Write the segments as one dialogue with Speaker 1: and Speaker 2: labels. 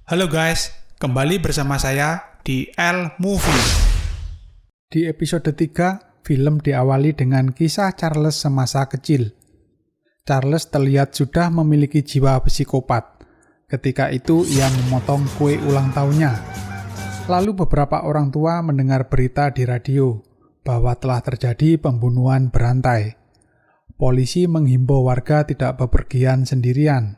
Speaker 1: Halo guys, kembali bersama saya di L Movie. Di episode 3, film diawali dengan kisah Charles semasa kecil. Charles terlihat sudah memiliki jiwa psikopat. Ketika itu ia memotong kue ulang tahunnya. Lalu beberapa orang tua mendengar berita di radio bahwa telah terjadi pembunuhan berantai. Polisi menghimbau warga tidak bepergian sendirian.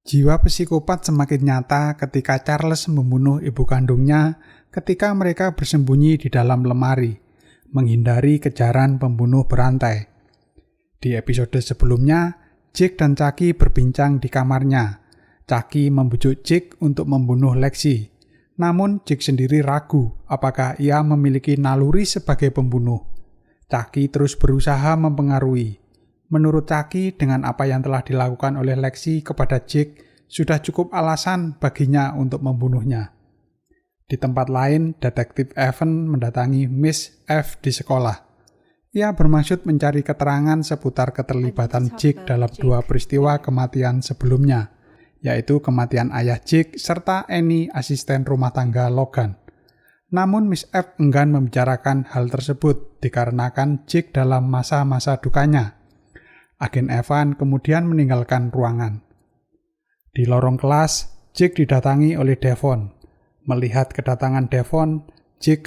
Speaker 1: Jiwa psikopat semakin nyata ketika Charles membunuh ibu kandungnya ketika mereka bersembunyi di dalam lemari, menghindari kejaran pembunuh berantai. Di episode sebelumnya, Jake dan Chucky berbincang di kamarnya. Chucky membujuk Jake untuk membunuh Lexi. Namun Jake sendiri ragu apakah ia memiliki naluri sebagai pembunuh. Chucky terus berusaha mempengaruhi. Menurut Chucky, dengan apa yang telah dilakukan oleh Lexi kepada Jake, sudah cukup alasan baginya untuk membunuhnya. Di tempat lain, Detektif Evan mendatangi Miss F di sekolah. Ia bermaksud mencari keterangan seputar keterlibatan Jake dalam 2 peristiwa kematian sebelumnya, yaitu kematian ayah Jake serta Annie, asisten rumah tangga Logan. Namun Miss F enggan membicarakan hal tersebut dikarenakan Jake dalam masa-masa dukanya. Agen Evan kemudian meninggalkan ruangan. Di lorong kelas, Jake didatangi oleh Devon. Melihat kedatangan Devon, Jake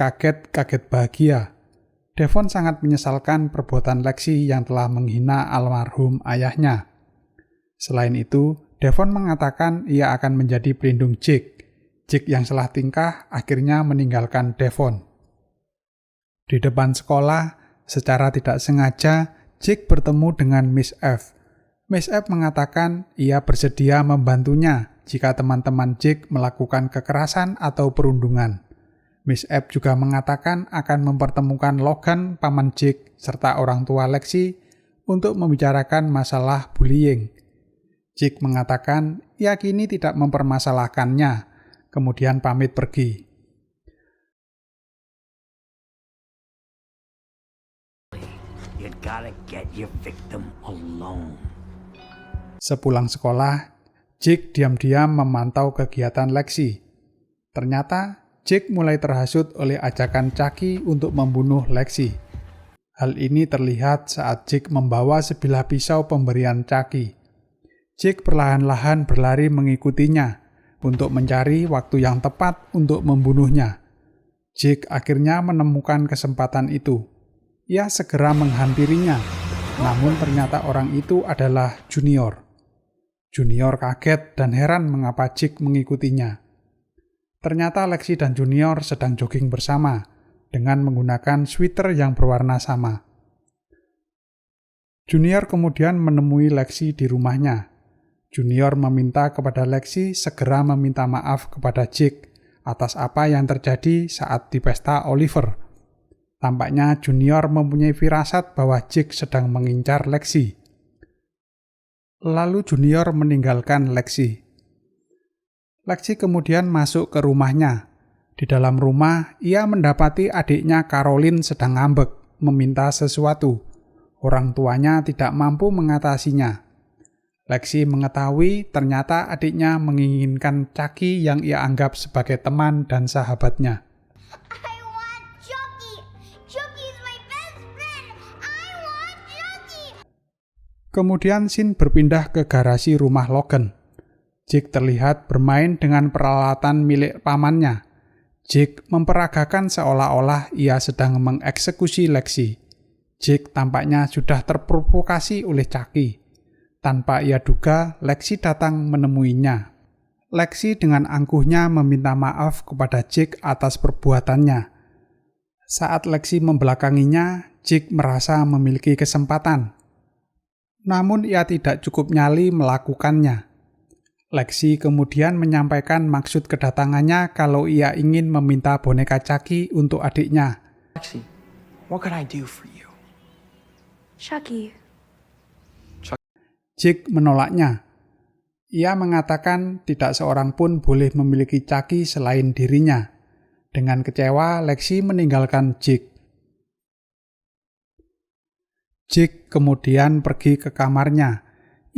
Speaker 1: kaget bahagia. Devon sangat menyesalkan perbuatan Lexi yang telah menghina almarhum ayahnya. Selain itu, Devon mengatakan ia akan menjadi pelindung Jake. Jake yang salah tingkah akhirnya meninggalkan Devon. Di depan sekolah, secara tidak sengaja, Jake bertemu dengan Miss F. Miss F mengatakan ia bersedia membantunya jika teman-teman Jake melakukan kekerasan atau perundungan. Miss F juga mengatakan akan mempertemukan Logan, paman Jake, serta orang tua Lexi untuk membicarakan masalah bullying. Jake mengatakan ia kini tidak mempermasalahkannya, kemudian pamit pergi.
Speaker 2: You gotta get your victim alone.
Speaker 1: Sepulang sekolah, Jake diam-diam memantau kegiatan Lexi. Ternyata, Jake mulai terhasut oleh ajakan Chucky untuk membunuh Lexi. Hal ini terlihat saat Jake membawa sebilah pisau pemberian Chucky. Jake perlahan-lahan berlari mengikutinya untuk mencari waktu yang tepat untuk membunuhnya. Jake akhirnya menemukan kesempatan itu. Ia segera menghampirinya, namun ternyata orang itu adalah Junior. Junior kaget dan heran mengapa Jake mengikutinya. Ternyata Lexi dan Junior sedang jogging bersama, dengan menggunakan sweater yang berwarna sama. Junior kemudian menemui Lexi di rumahnya. Junior meminta kepada Lexi segera meminta maaf kepada Jake atas apa yang terjadi saat di pesta Oliver. Tampaknya Junior mempunyai firasat bahwa Jake sedang mengincar Lexi. Lalu Junior meninggalkan Lexi. Lexi kemudian masuk ke rumahnya. Di dalam rumah, ia mendapati adiknya Caroline sedang ngambek, meminta sesuatu. Orang tuanya tidak mampu mengatasinya. Lexi mengetahui ternyata adiknya menginginkan Chucky yang ia anggap sebagai teman dan sahabatnya. Kemudian scene berpindah ke garasi rumah Logan. Jake terlihat bermain dengan peralatan milik pamannya. Jake memperagakan seolah-olah ia sedang mengeksekusi Lexi. Jake tampaknya sudah terprovokasi oleh Chucky. Tanpa ia duga, Lexi datang menemuinya. Lexi dengan angkuhnya meminta maaf kepada Jake atas perbuatannya. Saat Lexi membelakanginya, Jake merasa memiliki kesempatan. Namun ia tidak cukup nyali melakukannya. Lexi kemudian menyampaikan maksud kedatangannya kalau ia ingin meminta boneka Chucky untuk adiknya.
Speaker 3: Lexi, what can I do for you?
Speaker 4: Chucky.
Speaker 1: Jake menolaknya. Ia mengatakan tidak seorang pun boleh memiliki Chucky selain dirinya. Dengan kecewa, Lexi meninggalkan Jake. Jake kemudian pergi ke kamarnya.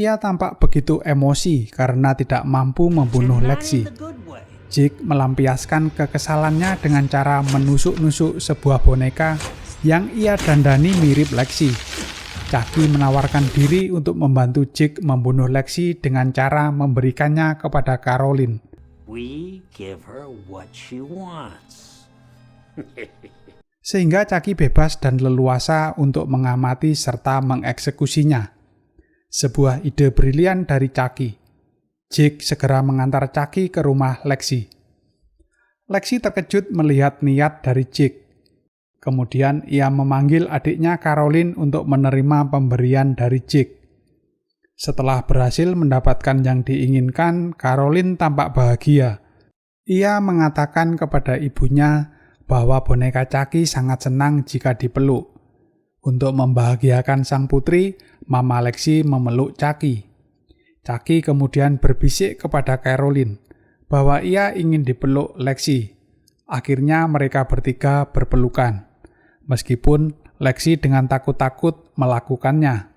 Speaker 1: Ia tampak begitu emosi karena tidak mampu membunuh Lexi. Jake melampiaskan kekesalannya dengan cara menusuk-nusuk sebuah boneka yang ia dandani mirip Lexi. Chucky menawarkan diri untuk membantu Jake membunuh Lexi dengan cara memberikannya kepada Caroline.
Speaker 2: We give her what she wants.
Speaker 1: Sehingga Chucky bebas dan leluasa untuk mengamati serta mengeksekusinya. Sebuah ide brilian dari Chucky. Jake segera mengantar Chucky ke rumah Lexi. Lexi terkejut melihat niat dari Jake. Kemudian ia memanggil adiknya Caroline untuk menerima pemberian dari Jake. Setelah berhasil mendapatkan yang diinginkan, Caroline tampak bahagia. Ia mengatakan kepada ibunya bahwa boneka Chucky sangat senang jika dipeluk. Untuk membahagiakan sang putri, Mama Lexi memeluk Chucky. Chucky kemudian berbisik kepada Caroline bahwa ia ingin dipeluk Lexi. Akhirnya mereka bertiga berpelukan. Meskipun Lexi dengan takut-takut melakukannya.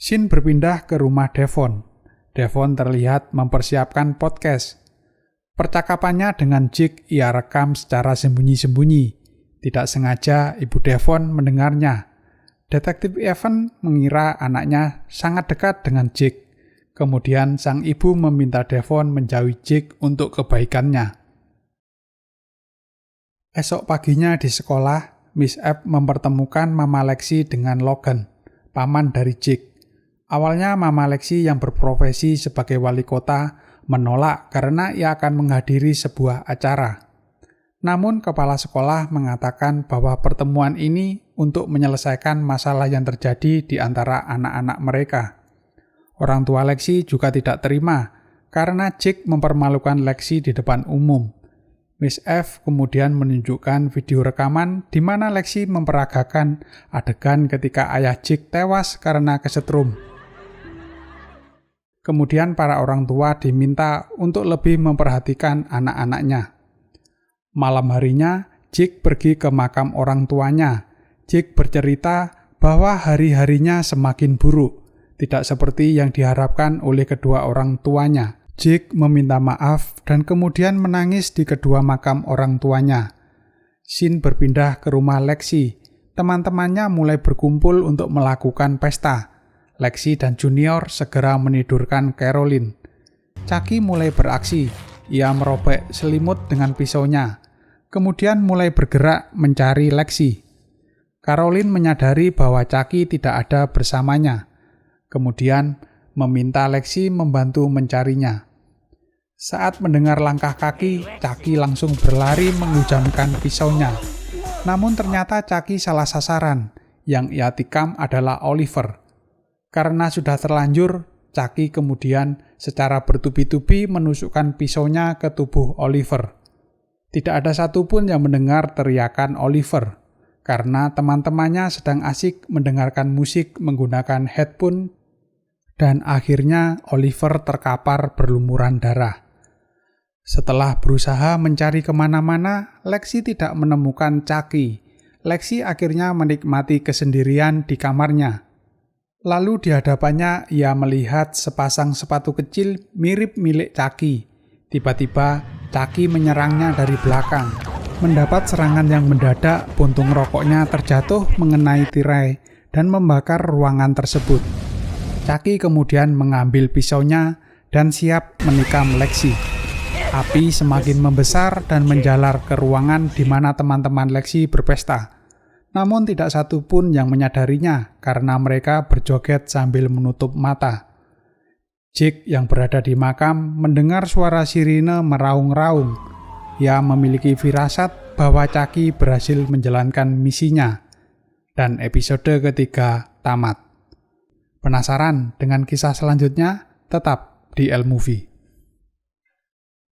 Speaker 1: Scene berpindah ke rumah Devon. Devon terlihat mempersiapkan podcast. Percakapannya dengan Jake ia rekam secara sembunyi-sembunyi. Tidak sengaja ibu Devon mendengarnya. Detektif Evan mengira anaknya sangat dekat dengan Jake. Kemudian sang ibu meminta Devon menjauhi Jake untuk kebaikannya. Esok paginya di sekolah, Miss F mempertemukan Mama Lexi dengan Logan, paman dari Jake. Awalnya Mama Lexi yang berprofesi sebagai wali kota menolak karena ia akan menghadiri sebuah acara. Namun kepala sekolah mengatakan bahwa pertemuan ini untuk menyelesaikan masalah yang terjadi di antara anak-anak mereka. Orang tua Lexi juga tidak terima karena Jake mempermalukan Lexi di depan umum. Miss F kemudian menunjukkan video rekaman di mana Lexi memperagakan adegan ketika ayah Jake tewas karena kesetrum. Kemudian para orang tua diminta untuk lebih memperhatikan anak-anaknya. Malam harinya, Jake pergi ke makam orang tuanya. Jake bercerita bahwa hari-harinya semakin buruk, tidak seperti yang diharapkan oleh kedua orang tuanya. Jake meminta maaf dan kemudian menangis di kedua makam orang tuanya. Scene berpindah ke rumah Lexi. Teman-temannya mulai berkumpul untuk melakukan pesta. Lexi dan Junior segera menidurkan Caroline. Chucky mulai beraksi. Ia merobek selimut dengan pisaunya. Kemudian mulai bergerak mencari Lexi. Caroline menyadari bahwa Chucky tidak ada bersamanya. Kemudian meminta Lexi membantu mencarinya. Saat mendengar langkah kaki, Chucky langsung berlari menghujamkan pisaunya. Namun ternyata Chucky salah sasaran. Yang ia tikam adalah Oliver. Karena sudah terlanjur, Chucky kemudian secara bertubi-tubi menusukkan pisaunya ke tubuh Oliver. Tidak ada satupun yang mendengar teriakan Oliver, karena teman-temannya sedang asik mendengarkan musik menggunakan headphone. Dan akhirnya Oliver terkapar berlumuran darah. Setelah berusaha mencari kemana-mana, Lexi tidak menemukan Chucky. Lexi akhirnya menikmati kesendirian di kamarnya. Lalu di hadapannya ia melihat sepasang sepatu kecil mirip milik Chucky. Tiba-tiba Chucky menyerangnya dari belakang. Mendapat serangan yang mendadak, puntung rokoknya terjatuh mengenai tirai dan membakar ruangan tersebut. Chucky kemudian mengambil pisaunya dan siap menikam Lexi. Api semakin membesar dan menjalar ke ruangan di mana teman-teman Lexi berpesta. Namun tidak satu pun yang menyadarinya karena mereka berjoget sambil menutup mata. Jake yang berada di makam mendengar suara sirine meraung-raung. Ia memiliki firasat bahwa Chucky berhasil menjalankan misinya. Dan episode ketiga tamat. Penasaran dengan kisah selanjutnya? Tetap di L Movie.